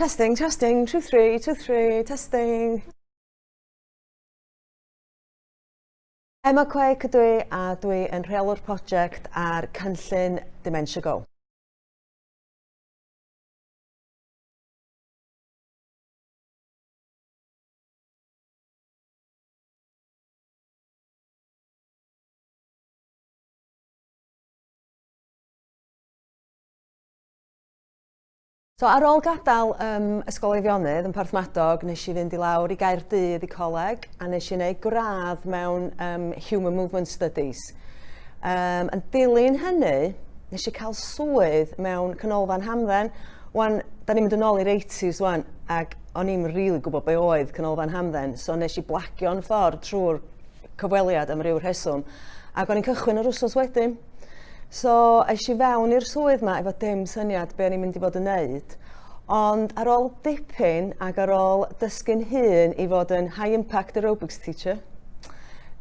Testing, 2, 3, testing. Emma Quaeck ydw i a dwi yn Reolwr Prosiect ar cynllun Dementia Go. So ar ôl gadael ysgolheifionnydd yn Porthmadog, nes i fynd i lawr i Gaerdydd i coleg a nes i wneud gradd mewn Human Movement Studies. Yn dilyn hynny, nes i cael swydd mewn canolfan hamdden. Wan, da ni'n mynd yn ôl i'r 80s wan, ac o'n i'n rili gwybod be oedd canolfan hamdden, so nes i blagio'n ffordd trwy'r cyfweliad am ryw rheswm, ac o'n i'n cychwyn yr wsos wedyn. So, eis i fewn i'r swydd yma efo dim syniad be o'n i'n mynd i fod yn neud. Ond ar ôl dipyn ac ar ôl dysgu'n hun i fod yn high impact aerobics teacher,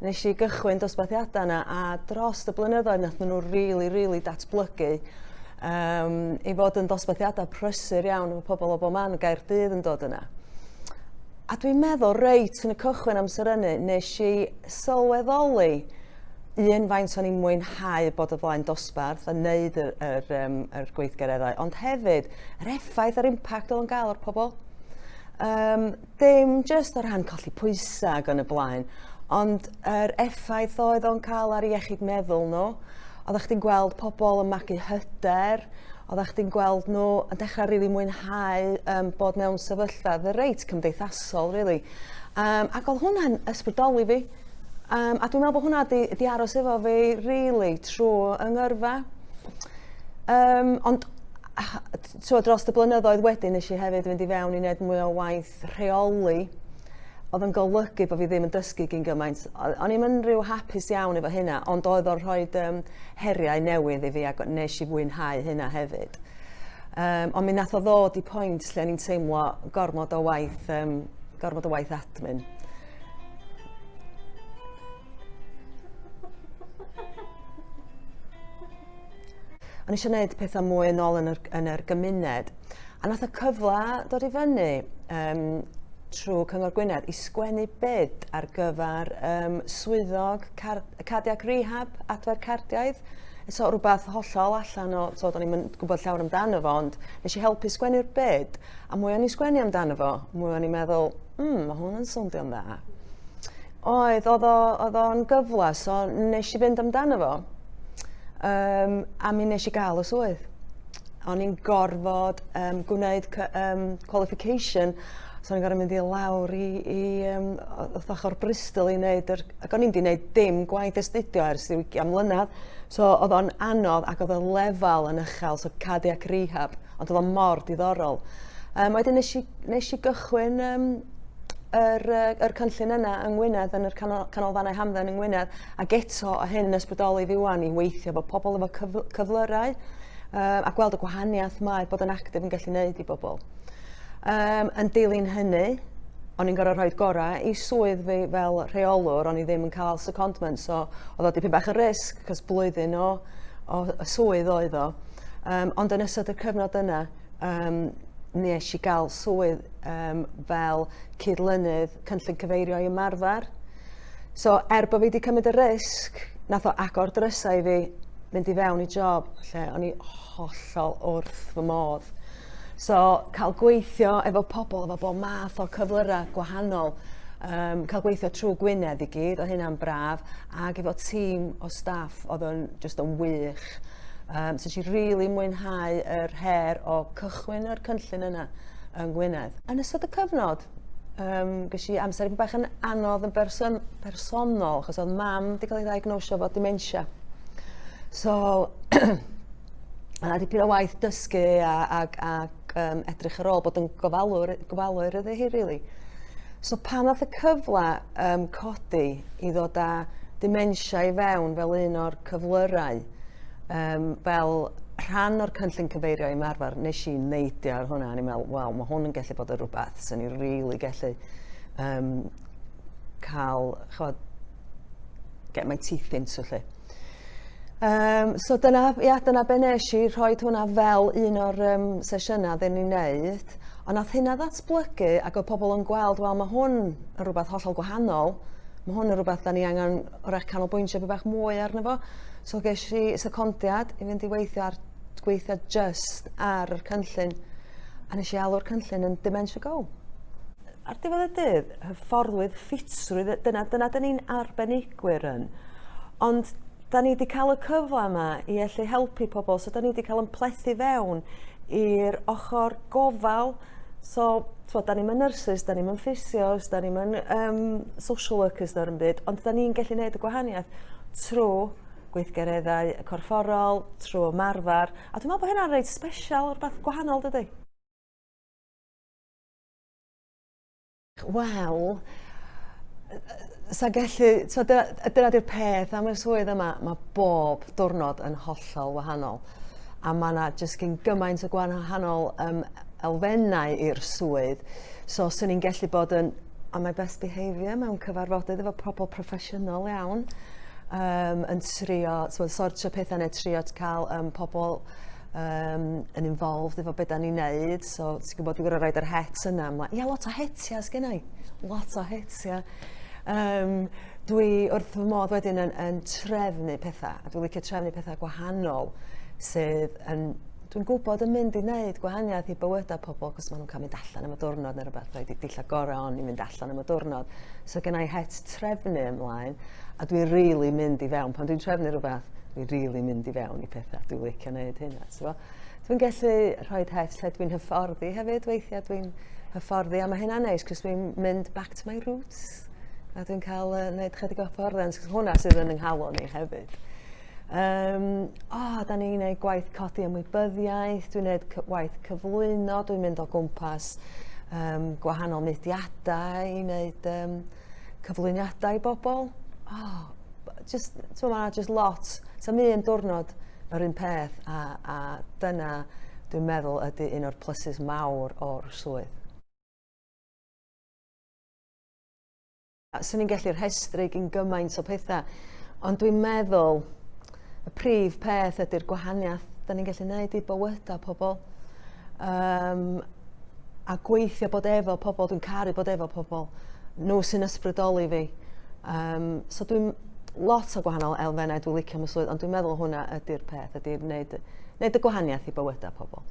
nes i gychwyn dosbarthiadau yna a dros y blynyddoedd nath nhw rili datblygu i fod yn dosbarthiadau prysur iawn efo pobl o bob man y Gaerdydd yn dod yna. A dwi'n meddwl reit yn y cychwyn amser hynny, nes i sylweddoli faint o'n i'n mwynhau bod o flaen dosbarth a wneud yr gweithgareddau, ond hefyd yr effaith a'r impact oedd o'n gael ar pobl. Dim jyst o ran colli pwysau ac yn y blaen, ond yr effaith oedd o'n cael ar iechyd meddwl nhw. Oeddech chdi'n gweld pobl yn magu hyder, oeddech chdi'n gweld nhw yn dechrau rili mwynhau bod mewn sefyllfa reit cymdeithasol, rili. Ac oedd hwnna'n ysbrydoli fi. A dwi'n meddwl bod hwnna di aros efo fi rili trwy yng ngyrfa. Ond dros y blynyddoedd wedyn nes i hefyd fynd i fewn i wneud mwy o waith rheoli. Oedd yn golygu bod fi ddim yn dysgu gyn gymaint. O'n i'm yn rhyw hapus iawn efo hynna, ond oedd o'r rhoi heriau newydd i fi ac nes i fwynhau hynna hefyd. Ond mi nath o ddod i pwynt lle o'n i'n teimlo gormod o waith admin. O'n eisiau gwneud pethau mwy yn ôl yn yr gymuned. A nath y cyfle dod i fyny trwy Cyngor Gwynedd i sgwennu byd ar gyfer swyddog cardiac rehab, adfer cardiaidd. So rhywbeth hollol allan o, o'n i'n gwybod llawer amdano fo, ond nes i helpu sgwennu'r byd. A mwy o'n i sgwennu amdano fo, mwy o'n i'n meddwl, mae hwn yn sowndio'n dda. Oedd o'n gyfle, so nes i fynd amdano fo. A mi nes i gael y swydd. O'n i'n gorfod gwneud qualification, so o'n i'n gorfod mynd i lawr i ochr Bristol i wneud, ac o'n i'n di wneud dim gwaith astudio ers 20 mlynedd, so oedd o'n anodd ac oedd y lefel yn uchel, so cardiac rehab, ond oedd o'n mor diddorol. Wedyn nes i gychwyn yr cynllun yna yng Ngwynedd, yn yr canolfannau hamdden yng Ngwynedd, ac eto o hyn yn ysbrydoli fi wan i weithio efo pobl efo cyflyrau a gweld y gwahaniaeth mae bod yn actif yn gallu gwneud i bobl. Yn dilyn hynny, o'n i'n gorfod rhoi gorau i swydd fi fel rheolwr, o'n i ddim yn cael secondment, so oedd o dipyn bach y risg, cos blwyddyn o swydd oedd o. Ond yn ystod y cyfnod yna, nes i gael swydd fel cydlynydd cynllun cyfeirio i ymarfer. So, bod fi wedi cymryd y risg, nath o agor drysau i fi mynd i fewn i job lle o'n i hollol wrth fy modd. So, cael gweithio efo pobl, efo bob math o cyflyrau gwahanol, cael gweithio trwy Gwynedd i gyd, o hynna'n braf, ac efo tîm o staff oedd yn just yn wych. So, nes i rili mwynhau yr her o cychwyn yr cynllun yna yng Ngwynedd. Yn ystod y cyfnod, ges i amser bach yn anodd yn bersonol, achos oedd mam wedi cael ei ddiagnosio efo dementia. So, yna dipyn o waith dysgu ac edrych ar ôl bod yn gofalwyr iddi hi, rili. So, pan oedd y cyfle codi i ddod â dementia i fewn fel un o'r cyflyrau, fel rhan o'r cynllun cyfeirio i ymarfer, nes i neidio ar hwnna, a ni'n meddwl, waw, mae hwn yn gallu bod yn rhywbeth, sy'n ni'n rili gallu cael, get my teeth into, lle. So dyna be nes i, rhoi hwnna fel un o'r sesiynau dden ni'n neud, Ond nath hynna ddatblygu ac oedd pobl yn gweld, wel, mae hwn yn rhywbeth hollol gwahanol. Mae hwn yn rhywbeth da ni angen o'r canolbwyntio bach mwy arno fo. So ges i secondiad i fynd i gweithio just ar y cynllun. A nes i alw'r cynllun yn Dementia Go. Ar diwedd y dydd, hyfforddwydd, ffitrwydd, dyna da ni'n arbenigwyr yn. Ond da ni wedi cael y cyfle yma i allu helpu pobl, so da ni wedi cael yn plethu fewn i'r ochr gofal. So, da ni'n nyrsys, da ni'n ffisio's, da ni'n social workers ar yn byd, ond da ni'n gallu gwneud y gwahaniaeth trwy gweithgareddau corfforol, trwy ymarfer. A dwi'n meddwl bod hynna'n reit special, rhywbeth gwahanol, dydy? Wel, dyna di'r peth am y swydd yma, mae bob diwrnod yn hollol wahanol. A mae yna jyst gyn gymaint o gwahanol elfennau i'r swydd. So, swn i'n gallu bod yn on my best behaviour mewn cyfarfodydd efo pobl proffesiynol iawn, yn trio, sortio pethau neu trio cael pobl yn involved efo beth da ni'n neud. So, ti'n gwybod, dwi'n gwybod roed yr het yna. Ia, lot o hetia sgynna i. Lot o hetia. Dwi wrth fy modd wedyn yn trefnu pethau. A dwi'n licio trefnu pethau gwahanol sydd yn... Dwi'n gwybod yn mynd i wneud gwahaniaeth i bywydau pobl, cos maen nhw'n cael mynd allan am y diwrnod neu rhywbeth, rhaid i dilla gorau on i mynd allan am y diwrnod. So gen i het trefnu ymlaen, a dwi'n rili mynd i fewn. Pan dwi'n trefnu rhywbeth, dwi'n rili mynd i fewn i pethau. Dwi'n licio wneud hynna. So, dwi'n gallu rhoi het lle dwi'n hyfforddi hefyd, weithiau dwi'n hyfforddi, a mae hynna'n neis, cos dwi'n mynd back to my roots. A dwi'n cael wneud chydig o hyfforddiant, cos hwnna sydd yn ynghalon ni hefyd. Da ni'n gwneud gwaith codi ymwybyddiaeth, dwi'n gwneud gwaith cyflwyno, dwi'n mynd o gwmpas gwahanol mudiadau i wneud cyflwyniadau i bobl. Mae'n just lot. So mi yn diwrnod yr un peth a dyna dwi'n meddwl ydy un o'r plysus mawr o'r swydd. Swn i'n gallu rhestru gyn gymaint o pethau, ond dwi'n meddwl y prif peth ydy'r gwahaniaeth da ni'n gallu gwneud i bywydau pobl. A gweithio bod efo pobl, dwi'n caru bod efo pobl, nhw sy'n ysbrydoli fi. So dwi'n lot o gwahanol elfennau dwi'n licio am y swydd, ond dwi'n meddwl hwnna ydy'r peth, ydy'r wneud y gwahaniaeth i bywydau pobl.